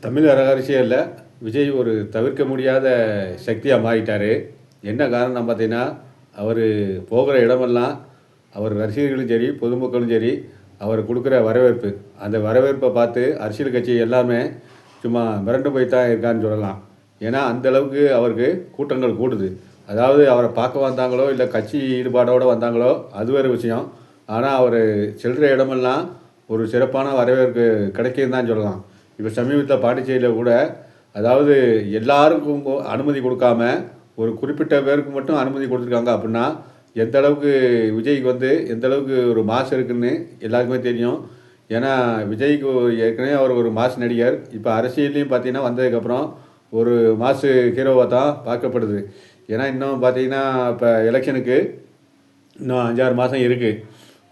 தமிழ் அரசியலில் விஜய் ஒரு தவிர்க்க முடியாத சக்தியாக மாறிட்டார். என்ன காரணம் பார்த்தீங்கன்னா, அவர் போகிற இடமெல்லாம் அவர் ரசிகர்களும் சரி, பொதுமக்களும் சரி, அவர் கொடுக்குற வரவேற்பு. அந்த வரவேற்பை பார்த்து அரசியல் கட்சி எல்லாமே சும்மா மிரண்டு போய் தான் இருக்கான்னு சொல்லலாம். ஏன்னா, அந்தளவுக்கு அவருக்கு கூட்டங்கள் கூடுது. அதாவது அவரை பார்க்க வந்தாங்களோ, இல்லை கட்சி ஈடுபாடோடு வந்தாங்களோ, அது வேறு விஷயம். ஆனால் அவர் செல்கிற இடமெல்லாம் ஒரு சிறப்பான வரவேற்பு கிடைக்குதுன்னு தான் சொல்லலாம். இப்போ சமீபத்தில் பாண்டிச்சேரியில் கூட, அதாவது எல்லாருக்கும் அனுமதி கொடுக்காம ஒரு குறிப்பிட்ட பேருக்கு மட்டும் அனுமதி கொடுத்துருக்காங்க. அப்படின்னா எந்த அளவுக்கு விஜய்க்கு வந்து எந்த அளவுக்கு ஒரு மாஸ் இருக்குதுன்னு எல்லாருக்குமே தெரியும். ஏன்னா விஜய்க்கு ஏற்கனவே அவர் ஒரு மாஸ் நடிகர். இப்போ அரசியல்லையும் பார்த்தீங்கன்னா வந்ததுக்கப்புறம் ஒரு மாசு ஹீரோவாக தான் பார்க்கப்படுது. ஏன்னா இன்னும் பார்த்தீங்கன்னா இப்போ எலெக்ஷனுக்கு இன்னும் 5-6 மாதம் இருக்குது.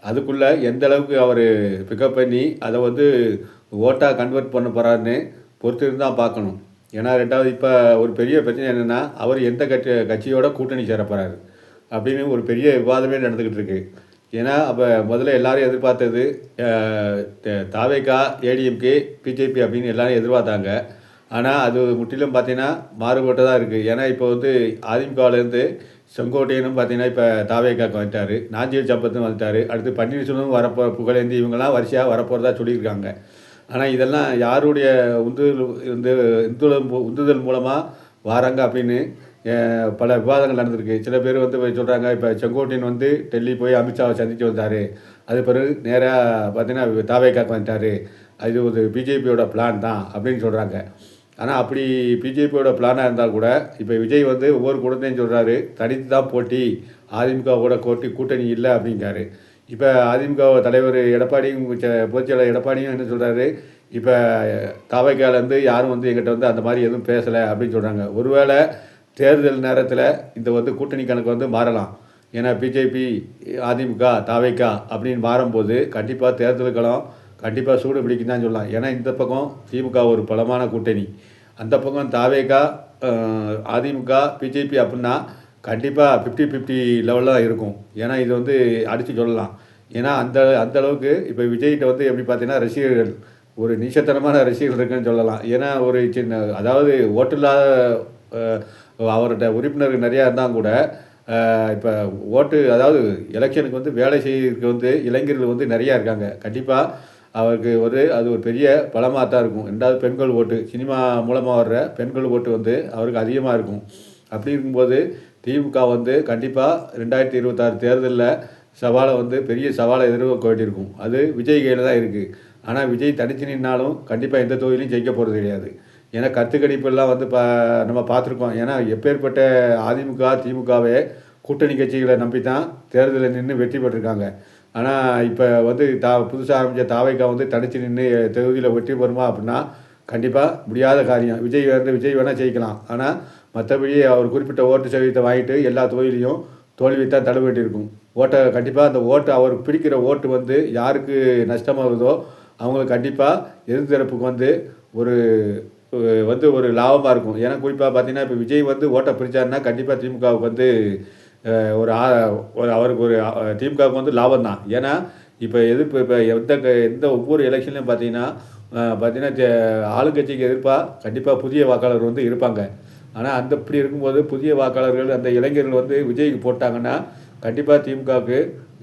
அதுக்குள்ளே எந்த அளவுக்கு அவர் பிக்கப் பண்ணி அதை வந்து ஓட்டாக கன்வெர்ட் பண்ண போகிறாருன்னு பொறுத்து இருந்தால் பார்க்கணும். ஏன்னா ரெண்டாவது இப்போ ஒரு பெரிய பிரச்சனை என்னென்னா, அவர் எந்த கட்சியோட கூட்டணி சேர போகிறாரு அப்படின்னு ஒரு பெரிய விவாதமே நடந்துக்கிட்டு இருக்குது. ஏன்னா அப்போ முதல்ல எல்லோரும் எதிர்பார்த்தது தாவேகா, ஏடிஎம்கே, பிஜேபி அப்படின்னு எல்லோரும் எதிர்பார்த்தாங்க. ஆனால் அது முற்றிலும் பார்த்தீங்கன்னா மாறுபட்டதாக இருக்குது. ஏன்னா இப்போ வந்து அதிமுகவிலேருந்து செங்கோட்டையனும் பார்த்தீங்கன்னா இப்போ தாவேகாக்கு வந்துட்டார், நாஞ்சில் சம்பத்தும் வந்துட்டார், அடுத்து பன்னீர்செல்வம் புகழேந்தி இவங்கெல்லாம் வரிசையாக வரப்போகிறதா சொல்லியிருக்காங்க. ஆனால் இதெல்லாம் யாருடைய உந்துதல் மூலமாக வராங்க அப்படின்னு பல விவாதங்கள் நடந்திருக்கு. சில பேர் வந்து சொல்கிறாங்க, இப்போ செங்கோட்டையன் வந்து டெல்லி போய் அமித்ஷாவை சந்தித்து வந்தார், அது பிறகு நேராக பார்த்தீங்கன்னா தாவேகாக்கு வந்துட்டார், அது ஒரு பிஜேபியோட பிளான் தான் அப்படின்னு சொல்கிறாங்க. ஆனால் அப்படி பிஜேபியோட பிளானாக இருந்தால் கூட இப்போ விஜய் வந்து ஒவ்வொரு கூட்டத்தையும் சொல்கிறாரு, தனித்து தான் போட்டி, அதிமுகவோட கூட்டணி இல்லை அப்படிங்காரு. இப்போ அதிமுக தலைவர் எடப்பாடியும் பொதுச்செயலாளர் எடப்பாடியும் என்ன சொல்கிறாரு, இப்போ தவைக்காலேருந்து யாரும் வந்து எங்கிட்ட வந்து அந்த மாதிரி எதுவும் பேசலை அப்படின்னு சொல்கிறாங்க. ஒருவேளை தேர்தல் நேரத்தில் இந்த வந்து கூட்டணி கணக்கு வந்து மாறலாம். ஏன்னா பிஜேபி, அதிமுக, தவைக்கா அப்படின்னு மாறும்போது கண்டிப்பாக தேர்தலுக்களும் கண்டிப்பாக சூடு பிடிக்கும் தான் சொல்லலாம். ஏன்னா இந்த பக்கம் திமுக ஒரு பலமான கூட்டணி, அந்த பக்கம் தாவேகா, அதிமுக, பிஜேபி அப்படின்னா கண்டிப்பாக 50-50 லெவலில் தான் இருக்கும். ஏன்னா இது வந்து அடித்து சொல்லலாம். ஏன்னா அந்தளவுக்கு இப்போ விஜய்கிட்ட வந்து எப்படி பார்த்தீங்கன்னா ரசிகர்கள் ஒரு நிஷத்தனமான ரசிகர்கள் இருக்குன்னு சொல்லலாம். ஏன்னா ஒரு சின்ன அதாவது ஓட்டில்லாத அவர்கிட்ட உறுப்பினர்கள் நிறையா இருந்தால் கூட இப்போ ஓட்டு அதாவது எலெக்ஷனுக்கு வந்து வேலை செய்யறதுக்கு வந்து இளைஞர்கள் வந்து நிறையா இருக்காங்க. கண்டிப்பாக அவருக்கு அது ஒரு பெரிய பலமாக தான் இருக்கும். ரெண்டாவது பெண்கள் ஓட்டு, சினிமா மூலமாக வர்ற பெண்கள் ஓட்டு வந்து அவருக்கு அதிகமாக இருக்கும். அப்படி இருக்கும்போது திமுக வந்து கண்டிப்பாக 2026 தேர்தலில் பெரிய சவாலை எதிர்கொள்ள வேண்டியிருக்கும். அது விஜய் கையில் தான் இருக்குது. ஆனால் விஜய் தனித்து நின்னாலும் கண்டிப்பாக எந்த தொகுதியிலையும் ஜெயிக்க போகிறது கிடையாது. ஏன்னா கருத்துக்கணிப்பெல்லாம் வந்து நம்ம பார்த்துருக்கோம். ஏன்னா எப்பேற்பட்ட அதிமுக, திமுகவே கூட்டணி கட்சிகளை நம்பி தான் தேர்தலில் நின்று வெற்றி பெற்றிருக்காங்க. ஆனால் இப்போ வந்து புதுசாக ஆரம்பித்த தாவைக்கா வந்து தனித்து நின்று தொகுதியில் வெற்றி பெறுமா அப்படின்னா கண்டிப்பாக முடியாத காரியம். விஜய் வேணால் ஜெயிக்கலாம். ஆனால் மற்றபடி அவர் குறிப்பிட்ட ஓட்டு சதவீதத்தை வாங்கிட்டு எல்லா தொகுதியிலையும் தோல்வி தான் தட வேண்டியிருக்கும். கண்டிப்பாக அந்த அவருக்கு பிடிக்கிற ஓட்டு வந்து யாருக்கு நஷ்டமாகுதோ அவங்களுக்கு கண்டிப்பாக எதிர்த்தரப்புக்கு வந்து ஒரு லாபமாக இருக்கும். ஏன்னா குறிப்பாக பார்த்தீங்கன்னா இப்போ விஜய் வந்து ஓட்டை பிரித்தாருன்னா கண்டிப்பாக திமுகவுக்கு வந்து அவருக்கு திமுகவுக்கு வந்து லாபம் தான். ஏன்னா இப்போ எந்த ஒவ்வொரு எலெக்ஷன்லையும் பார்த்தீங்கன்னா ஆளுங்கட்சிக்கு எதிர்ப்பாக கண்டிப்பாக புதிய வாக்காளர் வந்து இருப்பாங்க. ஆனால் இப்படி இருக்கும்போது புதிய வாக்காளர்கள் அந்த இளைஞர்கள் வந்து விஜய்க்கு போட்டாங்கன்னா கண்டிப்பாக திமுகவுக்கு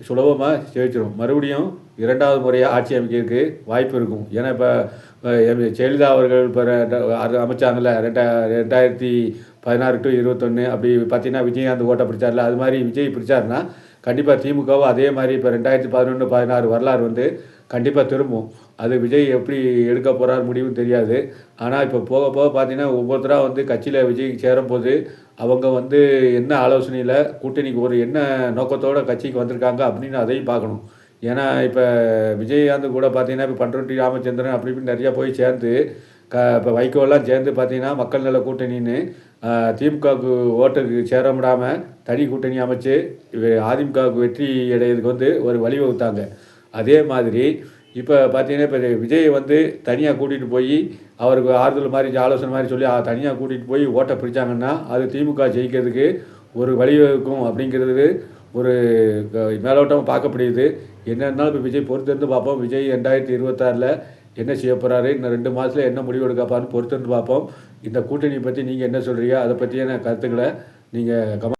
சுலபமாக ஜெயிச்சிடும். மறுபடியும் 2வது முறையாக ஆட்சி அமைக்கிறதுக்கு வாய்ப்பு இருக்கும். ஏன்னா இப்போ ஜெயலலிதா அவர்கள் இப்போ அமைச்சாங்கல்ல 2016 to 21 அப்படி பார்த்தீங்கன்னா விஜயகாந்த் ஓட்டை பிடிச்சார்ல, அது மாதிரி விஜய் பிடிச்சாருன்னா கண்டிப்பாக திமுகவும் அதே மாதிரி இப்போ 2011, 16 வரலாறு வந்து கண்டிப்பாக திரும்பும். அது விஜய் எப்படி எடுக்க போகிறார் முடிவும் தெரியாது. ஆனால் இப்போ போக போக பார்த்தீங்கன்னா ஒவ்வொருத்தராக வந்து கட்சியில் விஜய்க்கு சேரும்போது அவங்க வந்து என்ன ஆலோசனையில் கூட்டணிக்கு என்ன நோக்கத்தோடு கட்சிக்கு வந்திருக்காங்க அப்படின்னு அதையும் பார்க்கணும். ஏன்னா இப்போ விஜயகாந்த் கூட பார்த்தீங்கன்னா இப்போ பண்ருட்டி ராமச்சந்திரன் அப்படி இப்படி நிறையா போய் சேர்ந்து இப்போ வைகோலாம் சேர்ந்து பார்த்தீங்கன்னா மக்கள் நல கூட்டணின்னு திமுகவுக்கு ஓட்டுக்கு சேர விடாமல் தனி கூட்டணி அமைச்சு அதிமுகவுக்கு வெற்றி அடையிறதுக்கு வந்து ஒரு வழிவகுத்தாங்க. அதே மாதிரி இப்போ பார்த்தீங்கன்னா இப்போ விஜய் வந்து தனியாக கூட்டிகிட்டு போய் அவருக்கு ஆறுதல் மாதிரி ஆலோசனை மாதிரி சொல்லி தனியாக கூட்டிகிட்டு போய் ஓட்டை பிடிச்சாங்கன்னா அது திமுக ஜெயிக்கிறதுக்கு ஒரு வழிவகுக்கும் அப்படிங்கிறது ஒரு மேலோட்டமாக பார்க்கப்படுது. என்ன இருந்தாலும் இப்போ விஜய் பொறுத்திருந்து பார்ப்போம். விஜய் 2026 என்ன செய்ய போகிறாரு, இன்னும் 2 மாதத்தில் என்ன முடிவு எடுக்கப்பான்னு பொறுத்திருந்து பார்ப்போம். இந்த கூட்டணி பற்றி நீங்கள் என்ன சொல்கிறீங்க, அதை பற்றியான கருத்துக்களை நீங்கள்